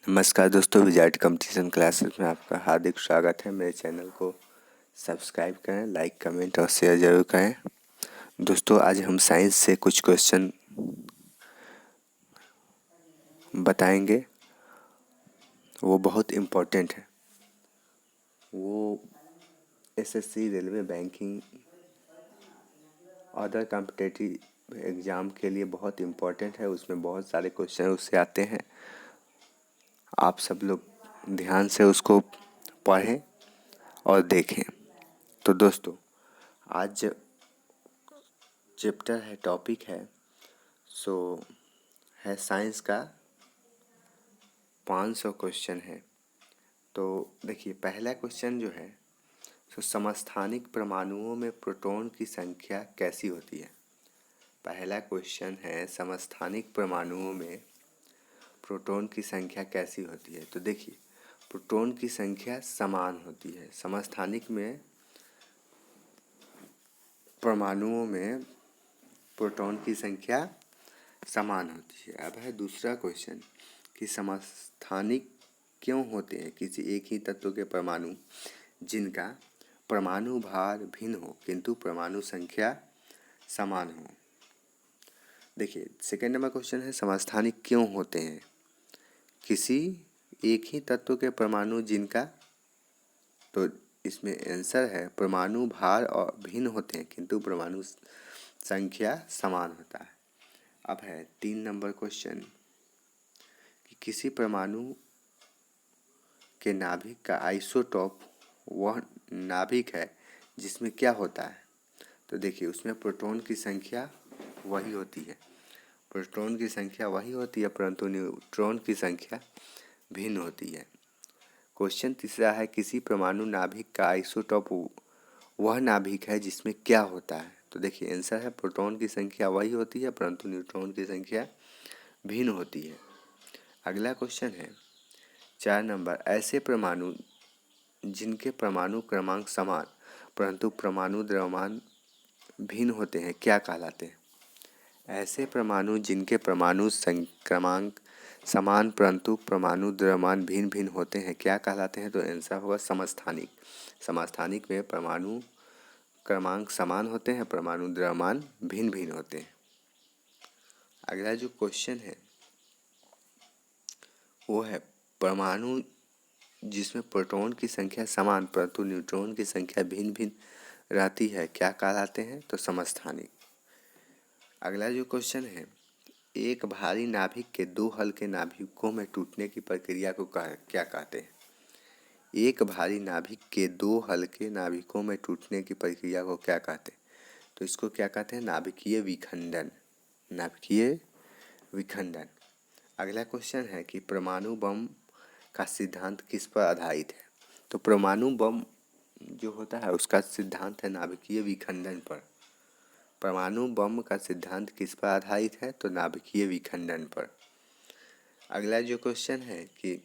नमस्कार दोस्तों, wizard competition classes में आपका हार्दिक स्वागत है। मेरे चैनल को सब्सक्राइब करें, लाइक कमेंट और शेयर ज़रूर करें। दोस्तों, आज हम साइंस से कुछ क्वेश्चन बताएंगे। वो बहुत इम्पोर्टेंट है। वो SSC, railway, banking, other competitive exam के लिए बहुत इम्पोर्टेंट है। उसमें बहुत सारे क्वेश्चन उससे आते हैं। आप सब लोग ध्यान से उसको पढ़ें और देखें। तो दोस्तों, आज चैप्टर है, टॉपिक है है साइंस का 500 क्वेश्चन है। तो देखिए, पहला क्वेश्चन जो है समस्थानिक परमाणुओं में प्रोटॉन की संख्या कैसी होती है। पहला क्वेश्चन है, समस्थानिक परमाणुओं में प्रोटॉन की संख्या कैसी होती है। तो देखिए, प्रोटॉन की संख्या समान होती है। समस्थानिक में परमाणुओं में प्रोटॉन की संख्या समान होती है। अब है दूसरा क्वेश्चन कि समस्थानिक क्यों होते हैं किसी एक ही तत्व के परमाणु जिनका परमाणु भार भिन्न हो किंतु परमाणु संख्या समान हो। देखिए, सेकेंड नंबर क्वेश्चन है, समस्थानिक क्यों होते हैं किसी एक ही तत्व के परमाणु जिनका, तो इसमें आंसर है परमाणु भार और भिन्न होते हैं किंतु परमाणु संख्या समान होता है। अब है 3 नंबर क्वेश्चन कि किसी परमाणु के नाभिक का आइसोटॉप वह नाभिक है जिसमें क्या होता है। तो देखिए, उसमें प्रोटॉन की संख्या वही होती है। प्रोटॉन की संख्या वही होती है, परंतु न्यूट्रॉन की संख्या भिन्न होती है। क्वेश्चन तीसरा है, किसी परमाणु नाभिक का आइसोटॉप वह नाभिक है जिसमें क्या होता है। तो देखिए, आंसर है प्रोटॉन की संख्या वही होती है, परंतु न्यूट्रॉन की संख्या भिन्न होती है। अगला क्वेश्चन है 4 नंबर, ऐसे परमाणु जिनके परमाणु क्रमांक समान परंतु परमाणु द्रव्यमान भिन्न होते हैं क्या कहलाते हैं। ऐसे परमाणु जिनके परमाणु क्रमांक समान परंतु परमाणु द्रव्यमान भिन्न भिन्न होते हैं क्या कहलाते हैं। तो आंसर होगा समस्थानिक। समस्थानिक में परमाणु क्रमांक समान होते हैं, परमाणु द्रव्यमान भिन्न भिन्न होते हैं। अगला जो क्वेश्चन है वो है, परमाणु जिसमें प्रोटॉन की संख्या समान परंतु न्यूट्रॉन की संख्या भिन्न भिन्न रहती है क्या कहलाते हैं। तो समस्थानिक। अगला जो क्वेश्चन है, एक भारी नाभिक के 2 हल्के नाभिकों में टूटने की प्रक्रिया को क्या कहते हैं। एक भारी नाभिक के 2 हल्के नाभिकों में टूटने की प्रक्रिया को क्या कहते हैं। तो इसको क्या कहते हैं, नाभिकीय विखंडन। नाभिकीय विखंडन। अगला क्वेश्चन है कि परमाणु बम का सिद्धांत किस पर आधारित है। तो परमाणु बम जो होता है उसका सिद्धांत है नाभिकीय विखंडन पर। परमाणु बम का सिद्धांत किस पर आधारित है, तो नाभिकीय विखंडन पर। अगला जो क्वेश्चन है कि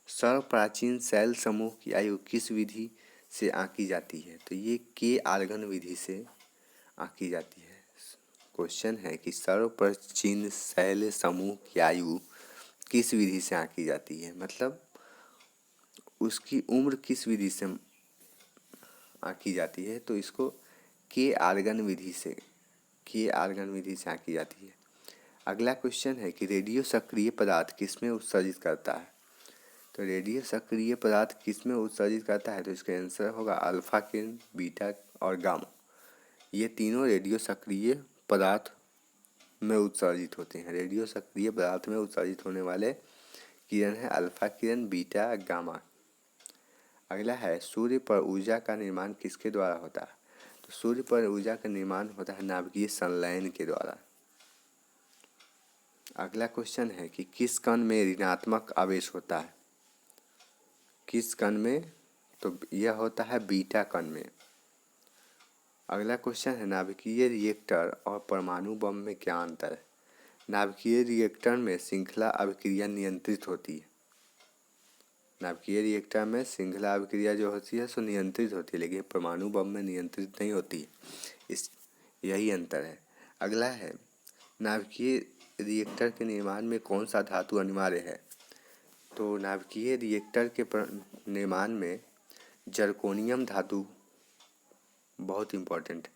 सर्वप्राचीन सेल समूह की आयु किस विधि से आंकी जाती है। तो ये के आर्गन विधि से आंकी जाती है। क्वेश्चन है कि सर्वप्राचीन सेल समूह की आयु किस विधि से आंकी जाती है, मतलब उसकी उम्र किस विधि से आंकी जाती है। तो इसको के आर्गन विधि से आंकी जाती है। अगला क्वेश्चन है कि रेडियो सक्रिय पदार्थ किसमें उत्सर्जित करता है। तो रेडियो सक्रिय पदार्थ किसमें उत्सर्जित करता है, तो इसका आंसर होगा अल्फा किरण, बीटा और गामा। ये तीनों रेडियो सक्रिय पदार्थ में उत्सर्जित होते हैं। रेडियो सक्रिय पदार्थ में उत्सर्जित होने वाले किरण है अल्फा किरण, बीटा, गामा। अगला है, सूर्य पर ऊर्जा का निर्माण किसके द्वारा होता है। तो सूर्य पर ऊर्जा का निर्माण होता है नाभिकीय संलयन के द्वारा। अगला क्वेश्चन है कि किस कण में ऋणात्मक आवेश होता है। किस कण में, तो यह होता है बीटा कण में। अगला क्वेश्चन है, नाभिकीय रिएक्टर और परमाणु बम में क्या अंतर है। नाभिकीय रिएक्टर में श्रृंखला अभिक्रिया नियंत्रित होती है। नाभिकीय रिएक्टर में श्रृंखला अभिक्रिया जो होती है सो नियंत्रित होती है, लेकिन परमाणु बम में नियंत्रित नहीं होती है। यही अंतर है। अगला है, नाभिकीय रिएक्टर के निर्माण में कौन सा धातु अनिवार्य है। तो नाभिकीय रिएक्टर के निर्माण में जर्कोनियम धातु बहुत इम्पोर्टेंट है।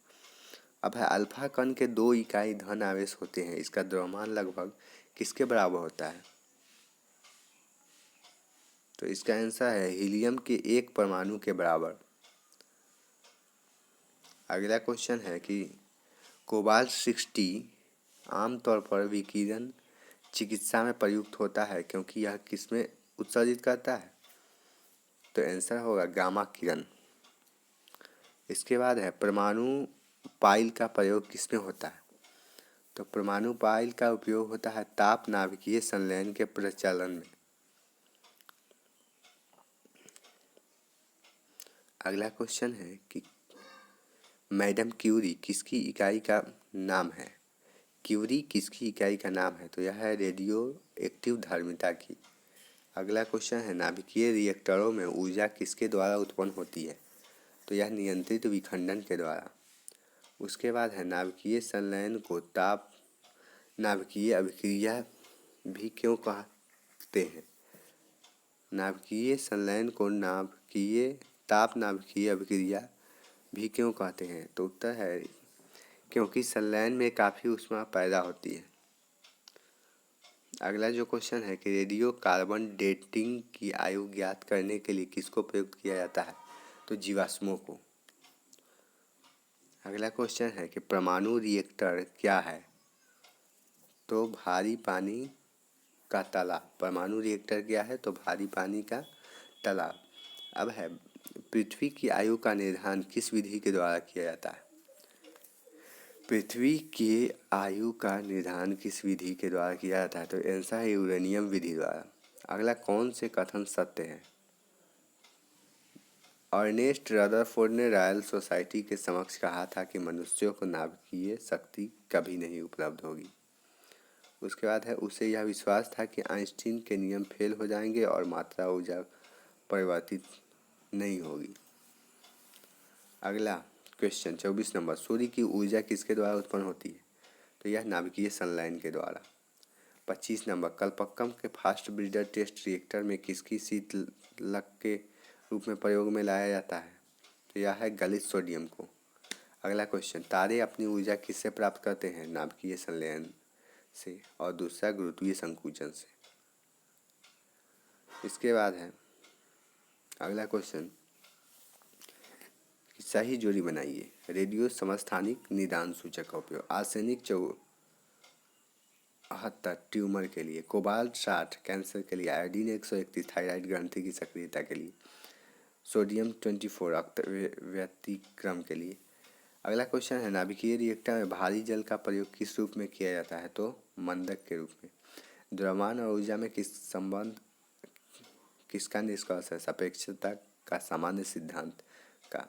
अब है अल्फा कण के 2 इकाई धन आवेश होते हैं, इसका द्रव्यमान लगभग किसके बराबर होता है? तो इसका आंसर है हीलियम के 1 परमाणु के बराबर। अगला क्वेश्चन है कि कोबाल्ट 60 आमतौर पर विकिरण चिकित्सा में प्रयुक्त होता है क्योंकि यह किसमें उत्सर्जित करता है? तो आंसर होगा गामा किरण। इसके बाद है परमाणु पाइल का प्रयोग किसमें होता है? तो परमाणु पाइल का उपयोग होता है ताप नाभिकीय संलयन के प्रचलन में। अगला क्वेश्चन है कि मैडम क्यूरी किसकी इकाई का नाम है? क्यूरी किसकी इकाई का नाम है? तो यह है रेडियो एक्टिव धर्मिता की। अगला क्वेश्चन है नाभिकीय रिएक्टरों में ऊर्जा किसके द्वारा उत्पन्न होती है? तो यह नियंत्रित विखंडन के द्वारा। उसके बाद है नाभिकीय संलयन को ताप नाभिकीय अभिक्रिया भी क्यों कहते हैं? नाभिकीय संलयन को ताप नाभिकीय अभिक्रिया भी क्यों कहते हैं? तो उत्तर है क्योंकि संलयन में काफ़ी ऊष्मा पैदा होती है। अगला जो क्वेश्चन है कि रेडियो कार्बन डेटिंग की आयु ज्ञात करने के लिए किसको प्रयुक्त किया जाता है? तो जीवाश्मों को। अगला क्वेश्चन है कि परमाणु रिएक्टर क्या है? तो भारी पानी का तालाब। परमाणु रिएक्टर क्या है? तो भारी पानी का तालाब। अब है पृथ्वी की आयु का निर्धारण किस विधि के द्वारा किया जाता है? पृथ्वी की आयु का निर्धारण किस विधि के द्वारा किया जाता है? तो आंसर है यूरेनियम विधि द्वारा। अगला कौन से कथन सत्य है? अर्नेस्ट रदरफोर्ड ने रॉयल सोसाइटी के समक्ष कहा था कि मनुष्यों को नाभिकीय शक्ति कभी नहीं उपलब्ध होगी। उसके बाद है उसे यह विश्वास था कि आइंस्टीन के नियम फेल हो जाएंगे और मात्रा ऊर्जा परिवर्तित नहीं होगी। अगला क्वेश्चन 24 नंबर, सूर्य की ऊर्जा किसके द्वारा उत्पन्न होती है? तो यह नाभिकीय संलयन के द्वारा। 25 नंबर, कलपक्कम के फास्ट ब्रीडर टेस्ट रिएक्टर में किसकी शीतलक के रूप में प्रयोग में लाया जाता है? तो यह है गलित सोडियम को। अगला क्वेश्चन, तारे अपनी ऊर्जा किससे प्राप्त करते हैं? नाभिकीय संलयन से, और दूसरा गुरुत्वीय संकुचन से। इसके बाद है अगला क्वेश्चन, सही जोड़ी बनाइए। रेडियो समस्थानिक निदान सूचक का उपयोग आर्सेनिक 74 ट्यूमर के लिए, कोबाल्ट 60 कैंसर के लिए, आयोडीन 131 थायराइड ग्रंथि की सक्रियता के लिए, सोडियम 24 रक्त व्यतिक्रम के लिए। अगला क्वेश्चन है नाभिकीय रिएक्टर में भारी जल का प्रयोग किस रूप में किया जाता है? तो मंदक के रूप में। द्रव्यमान और ऊर्जा में किसका निष्कर्ष है? सापेक्षता का सामान्य सिद्धांत का।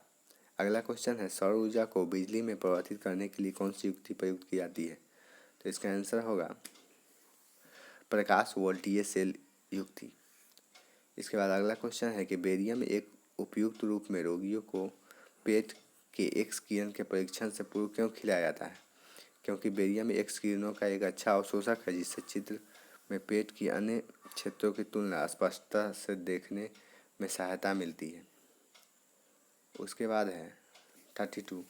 अगला क्वेश्चन है सौर ऊर्जा को बिजली में परिवर्तित करने के लिए कौन सी युक्ति प्रयुक्त की जाती है? तो इसका आंसर होगा प्रकाश वोल्टीय सेल युक्ति। इसके बाद अगला क्वेश्चन है कि बेरियम एक उपयुक्त रूप में रोगियों को पेट के एक्स किरण के परीक्षण से पूर्व क्यों खिलाया जाता है? क्योंकि बेरियम एक्स किरणों का एक अच्छा अवशोषक है जिससे चित्र में पेट की अन्य क्षेत्रों की तुलना स्पष्टता से देखने में सहायता मिलती है। उसके बाद है 32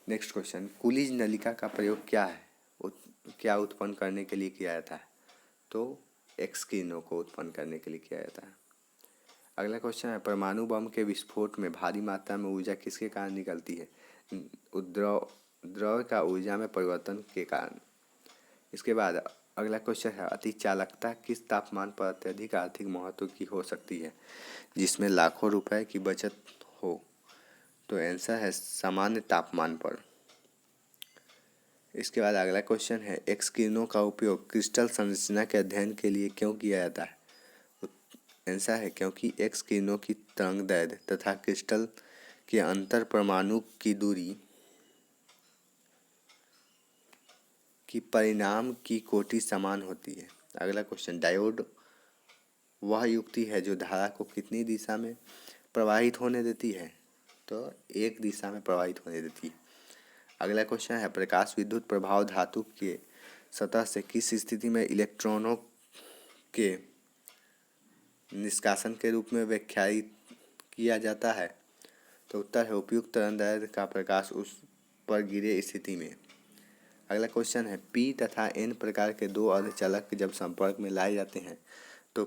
नेक्स्ट क्वेश्चन, कुलिज नलिका का प्रयोग क्या है? क्या उत्पन्न करने के लिए किया जाता है? तो एक्स किरणों को उत्पन्न करने के लिए किया जाता है। अगला क्वेश्चन है परमाणु बम के विस्फोट में भारी मात्रा में ऊर्जा किसके कारण निकलती है? द्रव का ऊर्जा में परिवर्तन के कारण। इसके बाद अगला क्वेश्चन है अतिचालकता किस तापमान पर अत्यधिक आर्थिक महत्व की हो सकती है जिसमें लाखों रुपए की बचत हो? तो आंसर है सामान्य तापमान पर। इसके बाद अगला क्वेश्चन है एक्स किरणों का उपयोग क्रिस्टल संरचना के अध्ययन के लिए क्यों किया जाता है? आंसर है क्योंकि एक्स किरणों की तरंगदैर्घ्य तथा क्रिस्टल के अंतर परमाणु की दूरी की परिणाम की कोटि समान होती है। अगला क्वेश्चन, डायोड वह युक्ति है जो धारा को कितनी दिशा में प्रवाहित होने देती है? तो एक दिशा में प्रवाहित होने देती है। अगला क्वेश्चन है प्रकाश विद्युत प्रभाव धातु के सतह से किस स्थिति में इलेक्ट्रॉनों के निष्कासन के रूप में व्याख्यायित किया जाता है? तो उत्तर है उपयुक्त तरंगदैर्ध्य का प्रकाश उस पर गिरे स्थिति में। अगला क्वेश्चन है पी तथा एन प्रकार के दो अर्धचालक जब संपर्क में लाए जाते हैं तो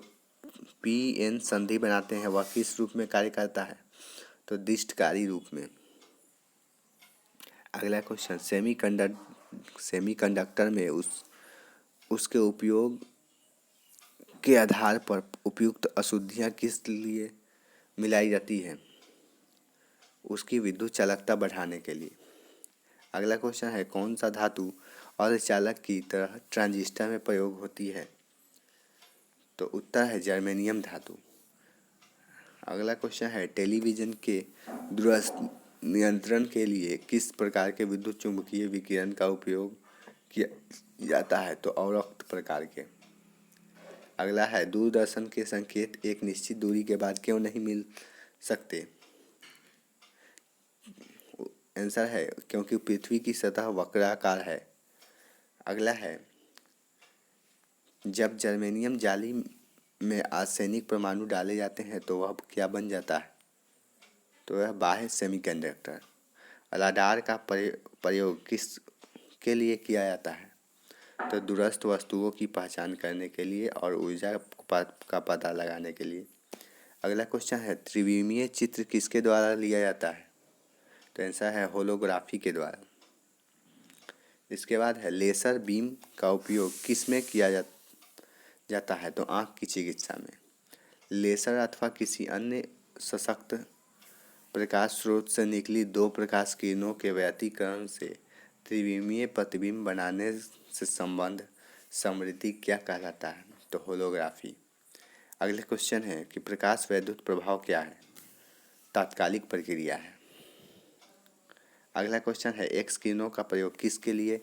पी एन संधि बनाते हैं, वह किस रूप में कार्य करता है? तो दिष्टकारी रूप में। अगला क्वेश्चन सेमीकंडक्टर में उसके उपयोग के आधार पर उपयुक्त अशुद्धियाँ किस लिए मिलाई जाती हैं? उसकी विद्युत चालकता बढ़ाने के लिए। अगला क्वेश्चन है कौन सा धातु अर्धचालक की तरह ट्रांजिस्टर में प्रयोग होती है? तो उत्तर है जर्मेनियम धातु। अगला क्वेश्चन है टेलीविजन के दूरस्थ नियंत्रण के लिए किस प्रकार के विद्युत चुम्बकीय विकिरण का उपयोग किया जाता है? तो अवरक्त प्रकार के। अगला है दूरदर्शन के संकेत एक निश्चित दूरी के बाद क्यों नहीं मिल सकते? आंसर है क्योंकि पृथ्वी की सतह वक्राकार है। अगला है जब जर्मेनियम जाली में आर्सेनिक परमाणु डाले जाते हैं तो वह क्या बन जाता है? तो यह बाह्य सेमीकंडक्टर। राडार का प्रयोग किस के लिए किया जाता है? तो दूरस्थ वस्तुओं की पहचान करने के लिए और ऊर्जा का पता लगाने के लिए। अगला क्वेश्चन है त्रिविमीय चित्र किसके द्वारा लिया जाता है? तो आंसर है होलोग्राफी के द्वारा। इसके बाद है लेसर बीम का उपयोग किस में किया जाता है? तो आँख की चिकित्सा में। लेसर अथवा किसी अन्य सशक्त प्रकाश स्रोत से निकली दो प्रकाश किरणों के व्यतिकरण से त्रिविमीय प्रतिबिंब बनाने से संबंध समृद्धि क्या कहलाता है? तो होलोग्राफी। अगले क्वेश्चन है कि प्रकाश वैद्युत प्रभाव क्या है? तात्कालिक प्रक्रिया है। अगला क्वेश्चन है एक्स किरणों का प्रयोग किसके लिए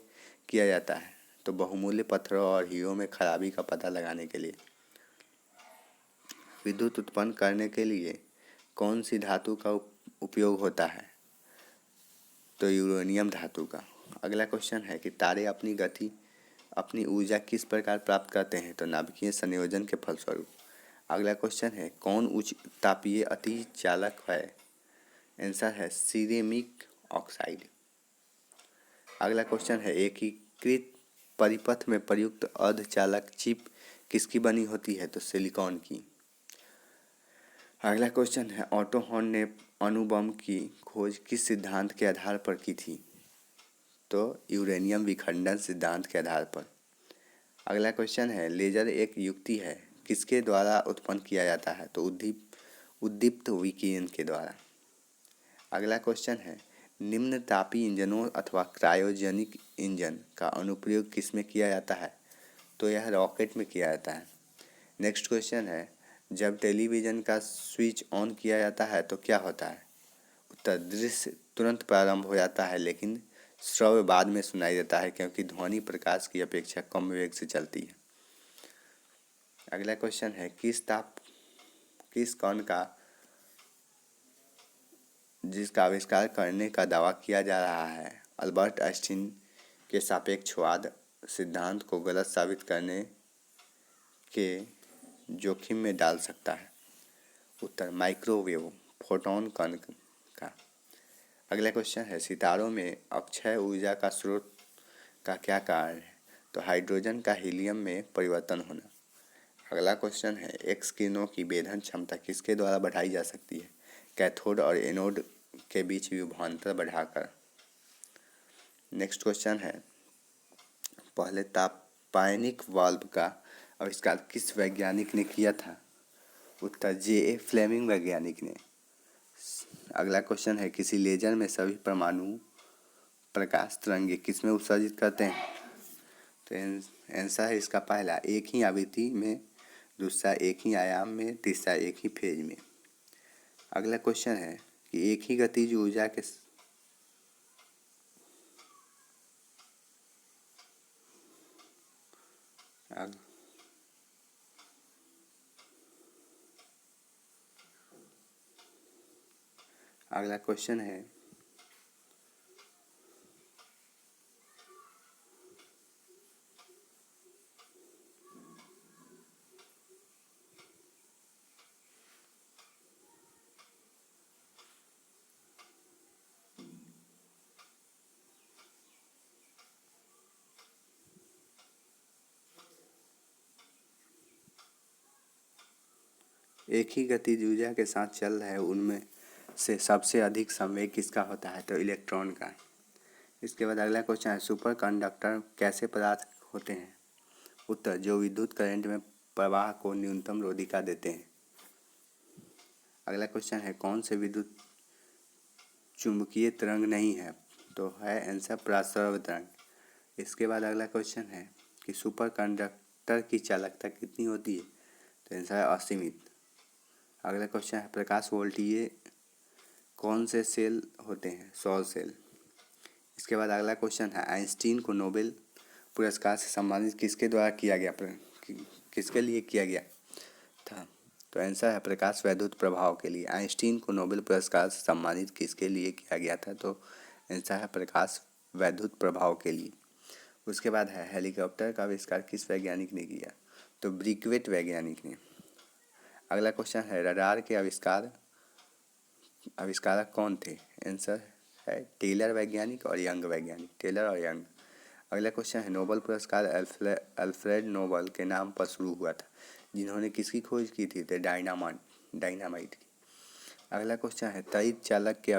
किया जाता है? तो बहुमूल्य पत्थरों और हीरों में खराबी का पता लगाने के लिए। विद्युत उत्पन्न करने के लिए कौन सी धातु का उपयोग होता है? तो यूरेनियम धातु का। अगला क्वेश्चन है कि तारे अपनी ऊर्जा किस प्रकार प्राप्त करते हैं? तो नाभिकीय संयोजन के फलस्वरूप। अगला क्वेश्चन है कौन उच्च तापीय अतिचालक है? आंसर है सिरेमिक ऑक्साइड। अगला क्वेश्चन है एकीकृत परिपथ में प्रयुक्त अर्धचालक चिप किसकी बनी होती है? तो सिलिकॉन की। अगला क्वेश्चन है ऑटो हॉर्न ने अणुबम की खोज किस सिद्धांत के आधार पर की थी? तो यूरेनियम विखंडन सिद्धांत के आधार पर। अगला क्वेश्चन है लेजर एक युक्ति है किसके द्वारा उत्पन्न किया जाता है? तो उद्दीप्त विकिरण के द्वारा। अगला क्वेश्चन है निम्न तापी इंजनों अथवा क्रायोजेनिक इंजन का अनुप्रयोग किस में किया जाता है? तो यह रॉकेट में किया जाता है। नेक्स्ट क्वेश्चन है जब टेलीविज़न का स्विच ऑन किया जाता है तो क्या होता है? उत्तर दृश्य तुरंत प्रारंभ हो जाता है लेकिन श्रव्य बाद में सुनाई देता है क्योंकि ध्वनि प्रकाश की अपेक्षा कम वेग से चलती है। अगला क्वेश्चन है किस कण का जिसका आविष्कार करने का दावा किया जा रहा है अल्बर्ट आइंस्टीन के सापेक्षवाद सिद्धांत को गलत साबित करने के जोखिम में डाल सकता है? उत्तर माइक्रोवेव फोटॉन कण का। अगला क्वेश्चन है सितारों में अक्षय ऊर्जा का स्रोत का क्या कारण है? तो हाइड्रोजन का हीलियम में परिवर्तन होना। अगला क्वेश्चन है एक्स किरणों की वेधन क्षमता किसके द्वारा बढ़ाई जा सकती है? कैथोड और एनोड के बीच विभवांतर बढ़ाकर। नेक्स्ट क्वेश्चन है पहले तापायनिक वाल्व का आविष्कार किस वैज्ञानिक ने किया था? उत्तर J.A. फ्लेमिंग वैज्ञानिक ने। अगला क्वेश्चन है किसी लेजर में सभी परमाणु प्रकाश तरंगे किसमें उत्सर्जित करते हैं? तो आंसर है इसका पहला एक ही आवृत्ति में, दूसरा एक ही आयाम में, तीसरा एक ही फेज में। अगला क्वेश्चन है कि एक ही गतिज ऊर्जा के अगला क्वेश्चन है एक ही गतिज ऊर्जा के साथ चल रहा है, उनमें से सबसे अधिक संवेग किसका होता है? तो इलेक्ट्रॉन का। इसके बाद अगला क्वेश्चन है, सुपर कंडक्टर कैसे पदार्थ होते हैं? उत्तर, जो विद्युत करंट में प्रवाह को न्यूनतम रोधिका देते हैं। अगला क्वेश्चन है, कौन से विद्युत चुंबकीय तरंग नहीं है? तो है आंसर प्रसरण तरंग। इसके बाद अगला क्वेश्चन है कि सुपर कंडक्टर की चालकता कितनी होती है? तो आंसर है असीमित। अगला क्वेश्चन है, प्रकाश वोल्टीय कौन से सेल होते हैं? सौर सेल। इसके बाद अगला क्वेश्चन है, आइंस्टीन को नोबेल पुरस्कार से सम्मानित किसके द्वारा किया गया, किसके लिए किया गया था? तो आंसर है प्रकाश वैद्युत प्रभाव के लिए। आइंस्टीन को नोबेल पुरस्कार से सम्मानित किसके लिए किया गया था? तो आंसर है प्रकाश वैद्युत प्रभाव के लिए। उसके बाद है, हेलीकॉप्टर का आविष्कार किस वैज्ञानिक ने किया? तो ब्रिकवेट वैज्ञानिक ने। अगला क्वेश्चन है, रडार के आविष्कारक कौन थे? आंसर है टेलर वैज्ञानिक और यंग वैज्ञानिक, टेलर और यंग। अगला क्वेश्चन है, नोबेल पुरस्कार अल्फ्रेड नोबेल के नाम पर शुरू हुआ था, जिन्होंने किसकी खोज की थी? तो डायनामाइट की। अगला क्वेश्चन है, त्वरित चालक के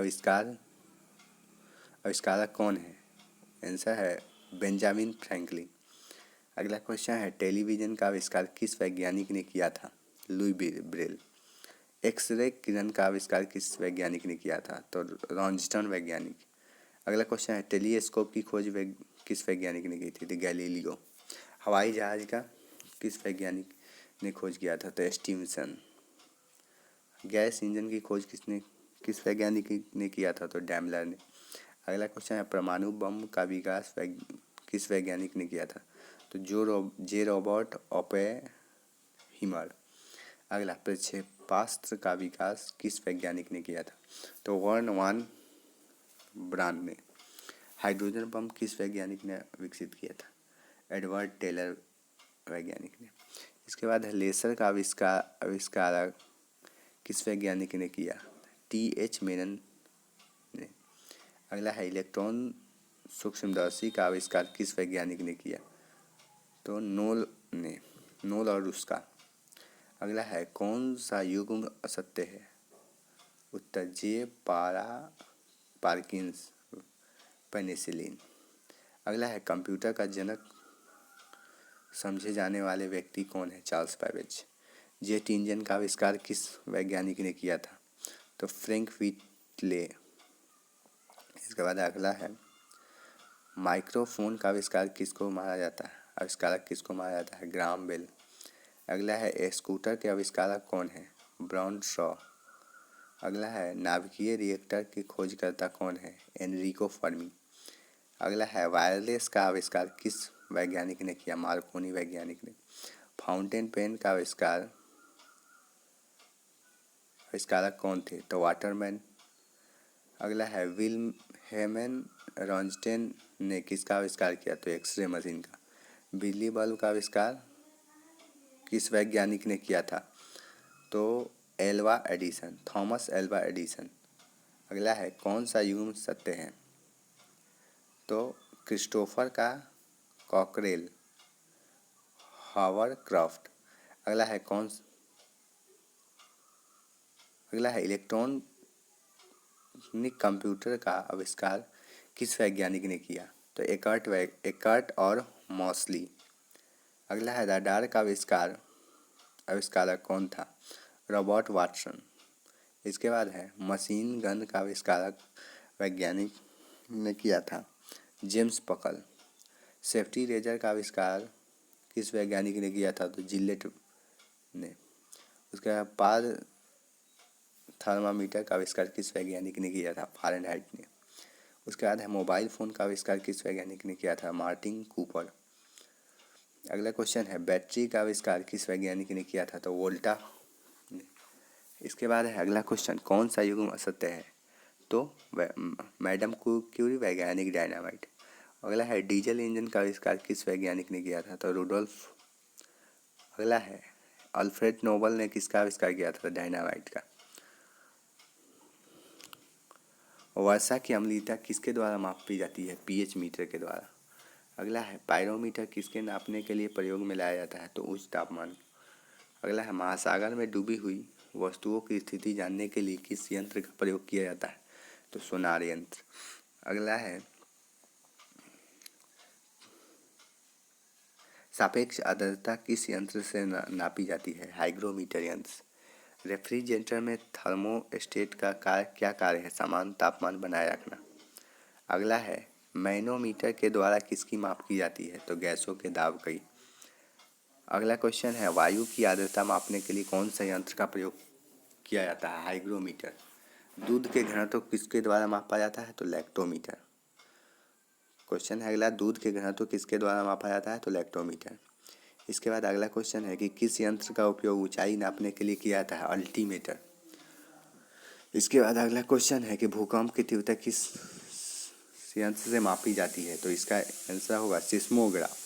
आविष्कारक कौन है? आंसर है बेंजामिन फ्रैंकलिन। अगला क्वेश्चन है, टेलीविजन का आविष्कार किस वैज्ञानिक ने किया था? Louis Braille. एक्सरे किरण का आविष्कार किस वैज्ञानिक ने किया था? तो रॉन्स्टन वैज्ञानिक। अगला क्वेश्चन है, टेलीस्कोप की खोज किस वैज्ञानिक ने की थी? तो गैलीलियो। हवाई जहाज का किस वैज्ञानिक ने खोज किया था? तो स्टीवनसन। गैस इंजन की खोज किस वैज्ञानिक ने किया था? तो डैमलर ने। अगला क्वेश्चन है, परमाणु बम का विकास किस वैज्ञानिक ने किया था? तो जे रॉबर्ट ओपेनहाइमर। अगला, प्रक्षेपास्त्र का विकास किस वैज्ञानिक ने किया था? तो वर्न वान ब्रांड ने। हाइड्रोजन बम किस वैज्ञानिक ने विकसित किया था? एडवर्ड टेलर वैज्ञानिक ने। इसके बाद है, लेसर का आविष्कार किस वैज्ञानिक ने किया? टी.एच. मेनन ने। अगला है, इलेक्ट्रॉन सूक्ष्मदर्शी का आविष्कार किस वैज्ञानिक ने किया? तो नोल ने, नोल और उसका। अगला है, कौन सा युग्म असत्य है? उत्तर, जे पार्किंस पेनिसिलिन। अगला है, कंप्यूटर का जनक समझे जाने वाले व्यक्ति कौन है? Charles Babbage. जेट इंजन का आविष्कार किस वैज्ञानिक ने किया था? तो फ्रैंक व्हिटले। इसके बाद अगला है, माइक्रोफोन का आविष्कारक किसको माना जाता है? Graham Bell. अगला है, स्कूटर के आविष्कारक कौन है? Brown Shaw. अगला है, नाभिकीय रिएक्टर की खोजकर्ता कौन है? Enrico Fermi. अगला है, वायरलेस का आविष्कार किस वैज्ञानिक ने किया? मार्कोनी वैज्ञानिक ने। फाउंटेन पेन का आविष्कारक कौन थे? तो वाटरमैन। अगला है, विल्हेम रॉन्स्टेन ने किसका आविष्कार किया? तो एक्सरे मशीन का। बिजली बल्ब का आविष्कार किस वैज्ञानिक ने किया था? तो थॉमस एल्वा एडिसन। अगला है, कौन सा युग्म सत्य है? तो क्रिस्टोफर का कॉकरेल, हावर्ड क्राफ्ट। अगला है, इलेक्ट्रॉनिक कंप्यूटर का आविष्कार किस वैज्ञानिक ने किया? तो एकर्ट और मॉसली। अगला है, रडार का आविष्कारक कौन था? Robert Watson. इसके बाद है, मशीन गन का आविष्कारक वैज्ञानिक ने किया था? जेम्स पकल। सेफ्टी रेजर का आविष्कार किस वैज्ञानिक ने किया था? तो जिलेट ने। उसके बाद, पार थर्मामीटर का आविष्कार किस वैज्ञानिक ने किया था? फारेनहाइट ने। उसके बाद है, मोबाइल फ़ोन का आविष्कार किस वैज्ञानिक ने किया था? Martin Cooper. अगला क्वेश्चन है, बैटरी का आविष्कार किस वैज्ञानिक ने किया था? तो वोल्टा ने। इसके बाद है अगला क्वेश्चन, कौन सा युग्म असत्य है? तो मैडम क्यूरी वैज्ञानिक डायनामाइट। अगला है, डीजल इंजन का आविष्कार किस वैज्ञानिक ने किया था? तो रुडोल्फ। अगला है, अल्फ्रेड नोबल ने किसका आविष्कार किया था? डायनामाइट का। वर्षा की अम्लता किसके द्वारा मापी जाती है? पीएच मीटर के द्वारा। अगला है, पायरोमीटर किसके नापने के लिए प्रयोग में लाया जाता है? तो उच्च तापमान। अगला है, महासागर में डूबी हुई वस्तुओं की स्थिति जानने के लिए किस यंत्र का प्रयोग किया जाता है? तो सोनार यंत्र। अगला है सापेक्ष आर्द्रता किस यंत्र से नापी जाती है? हाइग्रोमीटर यंत्र। रेफ्रिजरेटर में थर्मोस्टेट का क्या कार्य है? समान तापमान बनाए रखना। अगला है मैनोमीटर के द्वारा किसकी माप की जाती है? तो गैसों के दाब की। अगला क्वेश्चन है वायु की आर्द्रता मापने के लिए कौन सा यंत्र का प्रयोग किया जाता है? हाइग्रोमीटर। दूध के घनत्व किसके द्वारा मापा जाता है? तो लैक्टोमीटर। क्वेश्चन है अगला, दूध के घनत्व किसके द्वारा मापा जाता है? तो लैक्टोमीटर। इसके बाद अगला क्वेश्चन है कि किस यंत्र का उपयोग ऊंचाई नापने के लिए किया जाता है? अल्टीमीटर। इसके बाद अगला क्वेश्चन है कि भूकंप की तीव्रता किस यंत्र से मापी जाती है? तो इसका आंसर होगा सिस्मोग्राफ।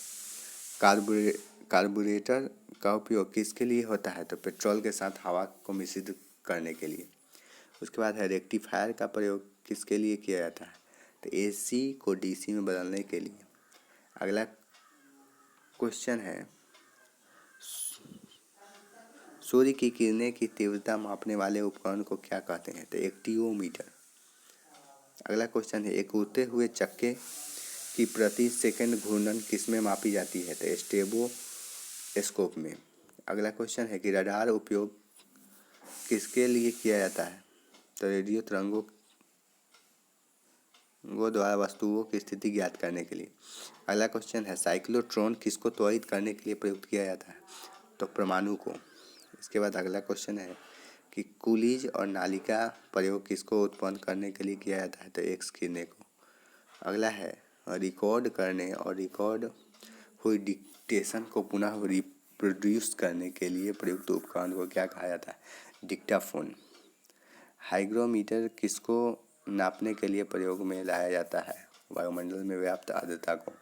कार्बोरेटर का उपयोग किसके लिए होता है? तो पेट्रोल के साथ हवा को मिश्रित करने के लिए। उसके बाद है रेक्टिफायर का प्रयोग किसके लिए किया जाता है? तो एसी को डीसी में बदलने के लिए। अगला क्वेश्चन है सूर्य की किरणें की तीव्रता मापने वाले उपकरण को क्या कहते हैं? तो एक्टियोमीटर। अगला क्वेश्चन है एक उड़ते हुए चक्के की प्रति सेकंड घूर्णन किसमें मापी जाती है? तो स्टेबोस्कोप में। अगला क्वेश्चन है कि रडार उपयोग किसके लिए किया जाता है? तो रेडियो तरंगों द्वारा वस्तुओं की स्थिति ज्ञात करने के लिए। अगला क्वेश्चन है साइक्लोट्रॉन किसको त्वरित करने के लिए प्रयुक्त किया जाता है? तो परमाणु को। इसके बाद अगला क्वेश्चन है कि कुलीज और नालिका प्रयोग किसको उत्पन्न करने के लिए किया जाता है? तो एक्स किरणें को। अगला है रिकॉर्ड करने और रिकॉर्ड हुई डिक्टेशन को पुनः रिप्रोड्यूस करने के लिए प्रयुक्त उपकरण को क्या कहा जाता है? डिक्टाफोन। हाइग्रोमीटर किसको नापने के लिए प्रयोग में लाया जाता है? वायुमंडल में व्याप्त आर्द्रता को।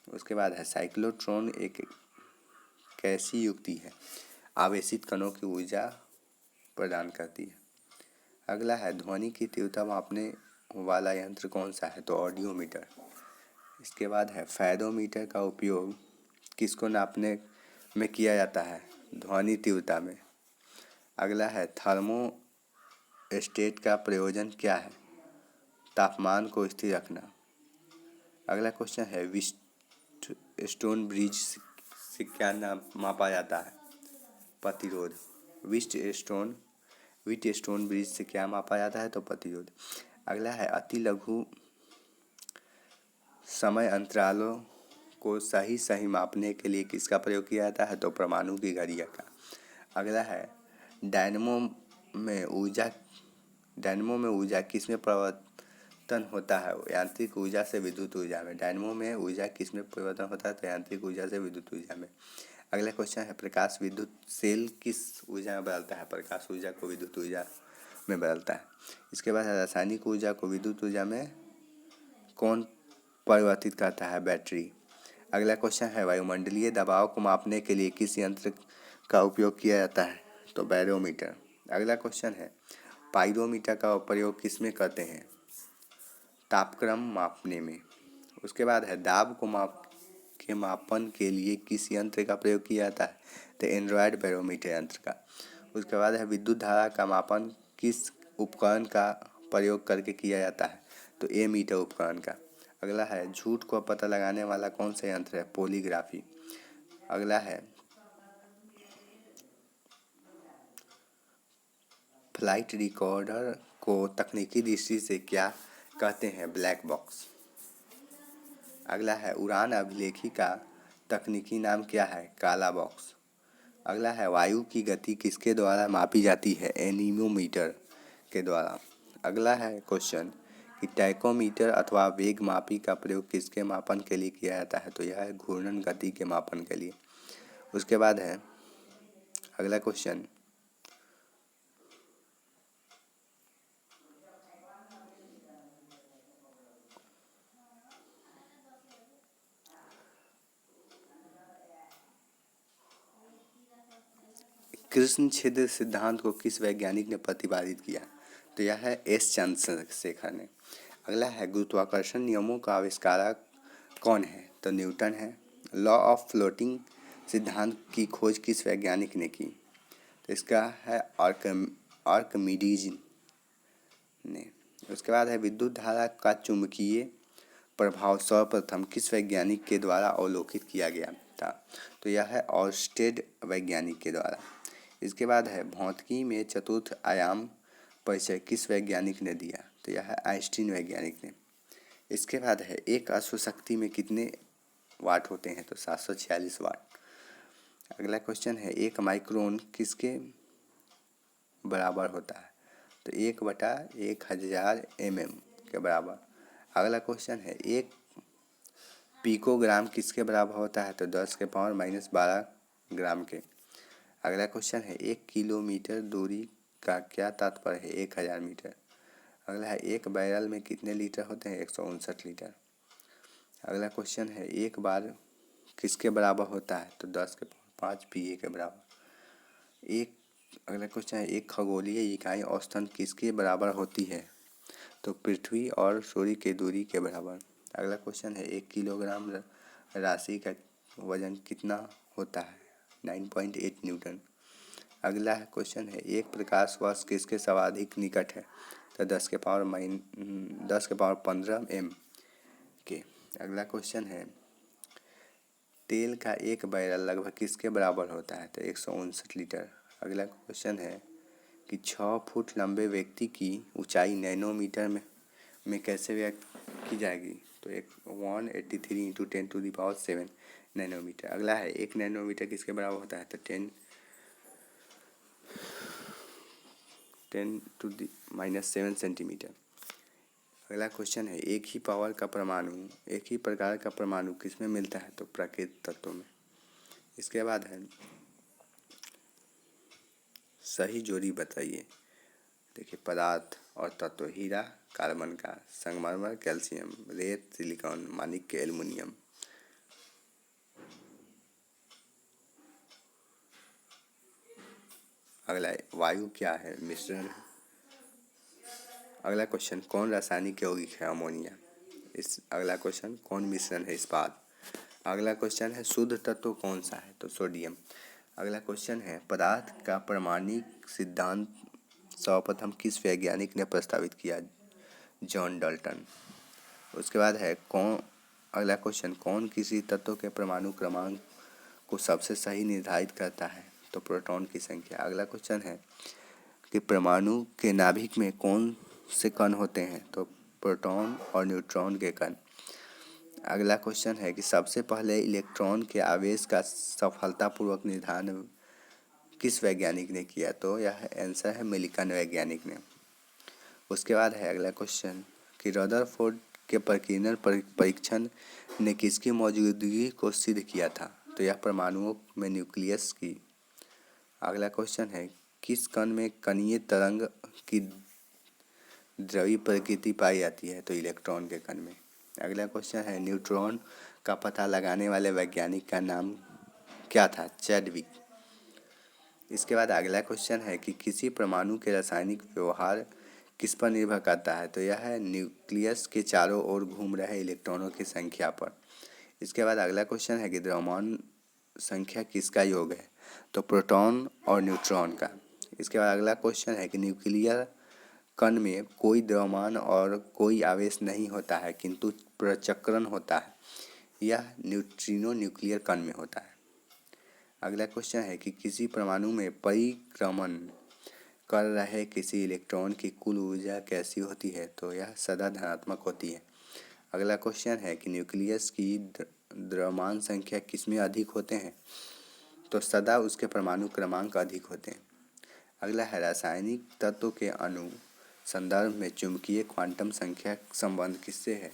उसके बाद है साइक्लोट्रॉन एक कैसी युक्ति है? आवेशित कणों की ऊर्जा प्रदान करती है। अगला है ध्वनि की तीव्रता मापने वाला यंत्र कौन सा है? तो ऑडियोमीटर। इसके बाद है फेरोमीटर का उपयोग किसको नापने में किया जाता है? ध्वनि तीव्रता में। अगला है थर्मोस्टेट का प्रयोजन क्या है? तापमान को स्थिर रखना। अगला क्वेश्चन है व्हीटस्टोन ब्रिज से क्या मापा जाता है? प्रतिरोध। व्हीटस्टोन ब्रिज से क्या मापा जाता है? तो प्रतिरोध। अगला है अति लघु समय अंतरालों को सही मापने के लिए किसका प्रयोग किया जाता है? तो परमाणु की घड़ियों का। अगला है डायनमो में ऊर्जा किस में परिवर्तन होता है? यांत्रिक ऊर्जा से विद्युत ऊर्जा में। डायनमो में ऊर्जा किस में परिवर्तन होता है? तो यांत्रिक ऊर्जा से विद्युत ऊर्जा में। अगला क्वेश्चन है प्रकाश विद्युत सेल किस ऊर्जा में बदलता है? प्रकाश ऊर्जा को विद्युत ऊर्जा में बदलता है। इसके बाद रासायनिक ऊर्जा को विद्युत ऊर्जा में कौन परिवर्तित करता है? बैटरी। अगला क्वेश्चन है वायुमंडलीय दबाव को मापने के लिए किस यंत्र का उपयोग किया जाता है? तो बैरोमीटर। अगला क्वेश्चन है पाइरोमीटर का प्रयोग किस में करते हैं? तापक्रम मापने में। उसके बाद है दाब को मापन के लिए किस यंत्र का प्रयोग किया जाता है? तो एंड्रॉयड बैरोमीटर यंत्र का। उसके बाद है विद्युत धारा का मापन किस उपकरण का प्रयोग करके किया जाता है? तो एमीटर उपकरण का। अगला है झूठ को पता लगाने वाला कौन सा यंत्र है? पॉलीग्राफी। अगला है फ्लाइट रिकॉर्डर को तकनीकी दृष्टि से क्या कहते हैं? Black box. अगला है उड़ान अभिलेखी का तकनीकी नाम क्या है? काला बॉक्स। अगला है वायु की गति किसके द्वारा मापी जाती है? एनीमोमीटर के द्वारा। अगला है क्वेश्चन कि टैकोमीटर अथवा वेग मापी का प्रयोग किसके मापन के लिए किया जाता है? तो यह है घूर्णन गति के मापन के लिए। उसके बाद है अगला क्वेश्चन कृष्ण छिद्र सिद्धांत को किस वैज्ञानिक ने प्रतिपादित किया? तो यह है एस चंद्रशेखर ने। अगला है गुरुत्वाकर्षण नियमों का आविष्कारक कौन है? तो न्यूटन है। लॉ ऑफ फ्लोटिंग सिद्धांत की खोज किस वैज्ञानिक ने की? इसका है आर्किमिडीज ने। उसके बाद है विद्युत धारा का चुंबकीय प्रभाव सर्वप्रथम किस वैज्ञानिक के द्वारा अवलोकित किया गया था? तो यह है ऑर्स्टेड वैज्ञानिक के द्वारा। इसके बाद है भौतिकी में चतुर्थ आयाम परिचय किस वैज्ञानिक ने दिया? तो यह है आइंस्टीन वैज्ञानिक ने। इसके बाद है एक अश्वशक्ति में कितने वाट होते हैं? तो 746 वाट। अगला क्वेश्चन है एक माइक्रोन किसके बराबर होता है? तो 1/1000 mm के बराबर। अगला क्वेश्चन है एक पिकोग्राम किसके बराबर होता है? तो 10⁻⁻12 ग्राम के। अगला क्वेश्चन है 1 किलोमीटर दूरी का क्या तात्पर्य है? 1000 मीटर। अगला है एक बैरल में कितने लीटर होते हैं? 159 लीटर। अगला क्वेश्चन है एक बार किसके बराबर होता है? तो 10⁵ PA के बराबर। अगला क्वेश्चन है एक खगोलीय इकाई औसतन किसके बराबर होती है? तो पृथ्वी और सूर्य की दूरी के बराबर। अगला क्वेश्चन है 1 किलोग्राम राशि का वजन कितना होता है? 9.8 न्यूटन। अगला क्वेश्चन है एक प्रकाश वर्ष किसके सर्वाधिक निकट है? तो 10⁻15 m के। अगला क्वेश्चन है तेल का एक बैरल लगभग किसके बराबर होता है? तो 159 लीटर। अगला क्वेश्चन है कि 6 फुट लंबे व्यक्ति की ऊंचाई नैनोमीटर में कैसे व्यक्त की जाएगी? तो 183 × 10⁻7 नैनोमीटर। अगला है 1 नैनोमीटर किसके बराबर होता है? तो 10⁻7 सेंटीमीटर। अगला क्वेश्चन है एक ही प्रकार का परमाणु किसमें मिलता है? तो प्राकृतिक तत्वों में। इसके बाद है सही जोड़ी बताइए। देखिए पदार्थ और तत्व हीरा कार्बन का, संगमरमर कैल्शियम, रेत सिलिकॉन, माणिक्य एल्युमिनियम। अगला वायु क्या है? मिश्रण। अगला क्वेश्चन कौन रासायनिक यौगिक है? अमोनिया। अगला क्वेश्चन कौन मिश्रण है? इस्पात। अगला क्वेश्चन है शुद्ध तत्व कौन सा है? तो सोडियम। अगला क्वेश्चन है पदार्थ का प्रामाणिक सिद्धांत सर्वप्रथम किस वैज्ञानिक ने प्रस्तावित किया? John Dalton. उसके बाद है अगला क्वेश्चन कौन किसी तत्व के परमाणु क्रमांक को सबसे सही निर्धारित करता है? तो प्रोटॉन की संख्या। अगला क्वेश्चन है कि परमाणु के नाभिक में कौन से कण होते हैं? तो प्रोटॉन और न्यूट्रॉन के कण। अगला क्वेश्चन है कि सबसे पहले इलेक्ट्रॉन के आवेश का सफलतापूर्वक निर्धारण किस वैज्ञानिक ने किया? तो यह आंसर है मिल्टन वैज्ञानिक ने। उसके बाद है अगला क्वेश्चन कि रदरफोर्ड के प्रकीर्णन परीक्षण ने किसकी मौजूदगी को सिद्ध किया था? तो यह परमाणुओं में न्यूक्लियस की। अगला क्वेश्चन है किस कण में कणीय तरंग की द्रव्य प्रकृति पाई जाती है? तो इलेक्ट्रॉन के कण में। अगला क्वेश्चन है न्यूट्रॉन का पता लगाने वाले वैज्ञानिक का नाम क्या था? चैडविक। इसके बाद अगला क्वेश्चन है कि किसी परमाणु के रासायनिक व्यवहार किस पर निर्भर करता है? तो यह है न्यूक्लियस के चारों ओर घूम रहे इलेक्ट्रॉनों की संख्या पर। इसके बाद अगला क्वेश्चन है कि द्रव्यमान संख्या किसका योग है? तो प्रोटॉन और न्यूट्रॉन का। इसके बाद अगला क्वेश्चन है कि न्यूक्लियर कण में कोई द्रव्यमान और कोई आवेश नहीं होता है किंतु प्रचक्रण होता है। यह न्यूट्रिनो न्यूक्लियर कण में होता है। अगला क्वेश्चन है कि किसी परमाणु में परिक्रमण कर रहे किसी इलेक्ट्रॉन की कुल ऊर्जा कैसी होती है? तो यह सदा धनात्मक होती है। अगला क्वेश्चन है कि न्यूक्लियस की द्रव्यमान संख्या किसमें अधिक होते हैं? तो सदा उसके परमाणु क्रमांक अधिक होते हैं। अगला है रासायनिक तत्व के अणु संदर्भ में चुंबकीय क्वांटम संख्या संबंध किससे है?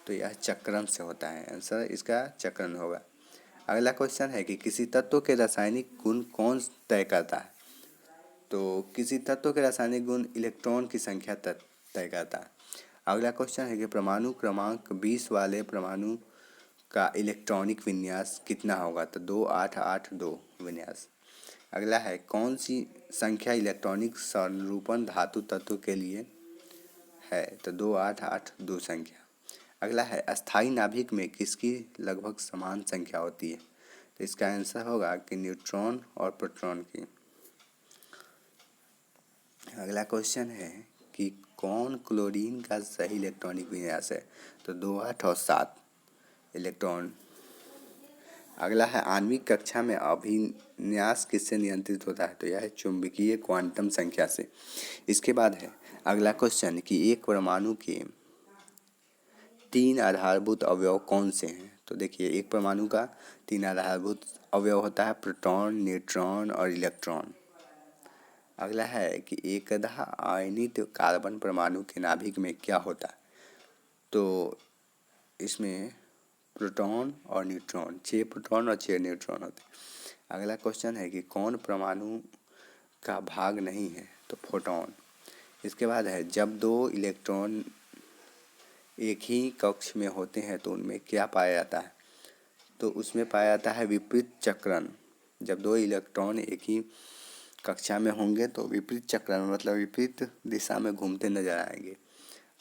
तो यह चक्रण से होता है। आंसर इसका चक्रण होगा। अगला क्वेश्चन है कि किसी तत्व के रासायनिक गुण कौन तय करता है? तो किसी तत्व के रासायनिक गुण इलेक्ट्रॉन की संख्या तय करता है। अगला क्वेश्चन है कि परमाणु क्रमांक 20 वाले परमाणु का इलेक्ट्रॉनिक विन्यास कितना होगा? तो 2882 विन्यास। अगला है कौन सी संख्या इलेक्ट्रॉनिक संरूपण धातु तत्व के लिए है? तो 2882 संख्या। अगला है अस्थायी नाभिक में किसकी लगभग समान संख्या होती है? तो इसका आंसर होगा कि न्यूट्रॉन और प्रोटॉन की। अगला क्वेश्चन है कि कौन क्लोरीन का सही इलेक्ट्रॉनिक विन्यास है? तो 2, 8 और 7 इलेक्ट्रॉन। अगला है आणविक कक्षा में अभिन्यास किससे नियंत्रित होता है? तो यह है चुंबकीय क्वांटम संख्या से। इसके बाद है अगला क्वेश्चन कि एक परमाणु के 3 आधारभूत अवयव कौन से हैं? तो देखिए, एक परमाणु का 3 आधारभूत अवयव होता है, प्रोटॉन, न्यूट्रॉन और इलेक्ट्रॉन। अगला है कि एकधा आयनित कार्बन परमाणु के नाभिक में क्या होता है? तो इसमें प्रोटॉन और न्यूट्रॉन, 6 प्रोटॉन और 6 न्यूट्रॉन होते हैं। अगला क्वेश्चन है कि कौन परमाणु का भाग नहीं है? तो फोटॉन। इसके बाद है जब 2 इलेक्ट्रॉन एक ही कक्ष में होते हैं तो उनमें क्या पाया जाता है? तो उसमें पाया जाता है विपरीत चक्रण। जब 2 इलेक्ट्रॉन एक ही कक्षा में होंगे तो विपरीत चक्रण मतलब विपरीत दिशा में घूमते नजर आएंगे।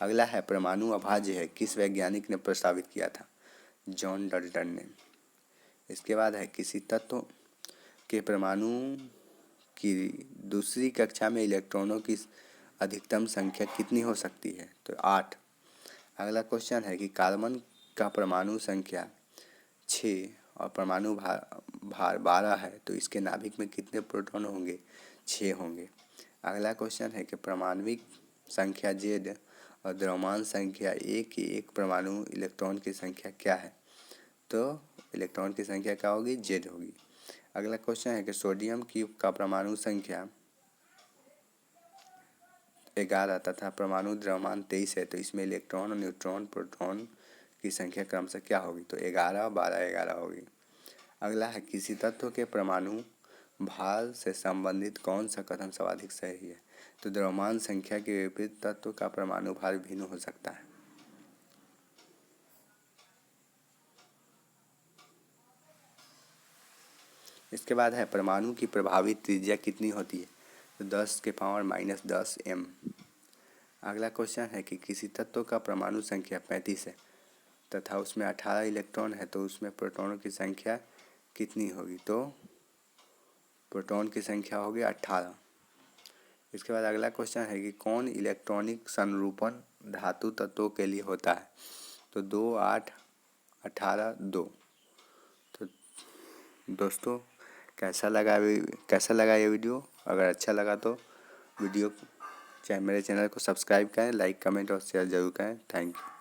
अगला है परमाणु अभाज्य है, किस वैज्ञानिक ने प्रस्तावित किया था? जॉन डाल्टन ने। इसके बाद है किसी तत्व के परमाणु की दूसरी कक्षा में इलेक्ट्रॉनों की अधिकतम संख्या कितनी हो सकती है? तो 8। अगला क्वेश्चन है कि कार्बन का परमाणु संख्या 6 और परमाणु भार 12 है तो इसके नाभिक में कितने प्रोटॉन होंगे? 6 होंगे। अगला क्वेश्चन है कि परमाणविक संख्या Z और द्रव्यमान संख्या A की एक परमाणु इलेक्ट्रॉन की संख्या क्या है? तो इलेक्ट्रॉन की संख्या क्या होगी? Z होगी। अगला क्वेश्चन है कि सोडियम क्यूब का परमाणु संख्या 11 तथा परमाणु द्रव्यमान 23 है तो इसमें इलेक्ट्रॉन और न्यूट्रॉन प्रोटॉन की संख्या क्रमशः क्या होगी? तो 11, 12, 11 होगी। अगला है किसी तत्व के परमाणु भार से संबंधित कौन सा कथन सर्वाधिक सही है? तो द्रव्यमान संख्या के विपरीत तत्व का परमाणु भार भिन्न हो सकता है। इसके बाद है परमाणु की प्रभावी त्रिज्या कितनी होती है? तो 10⁻⁻10 m। अगला क्वेश्चन है कि किसी तत्व का परमाणु संख्या 35 है तथा उसमें 18 इलेक्ट्रॉन है तो उसमें प्रोटॉनों की संख्या कितनी होगी? तो प्रोटॉन की संख्या होगी 18। इसके बाद अगला क्वेश्चन है कि कौन इलेक्ट्रॉनिक संरूपण धातु तत्वों के लिए होता है? तो 2, 8, 18, 2। तो दोस्तों कैसा लगा ये वीडियो? अगर अच्छा लगा तो वीडियो चाहे मेरे चैनल को सब्सक्राइब करें, लाइक, कमेंट और शेयर जरूर करें। Thank you.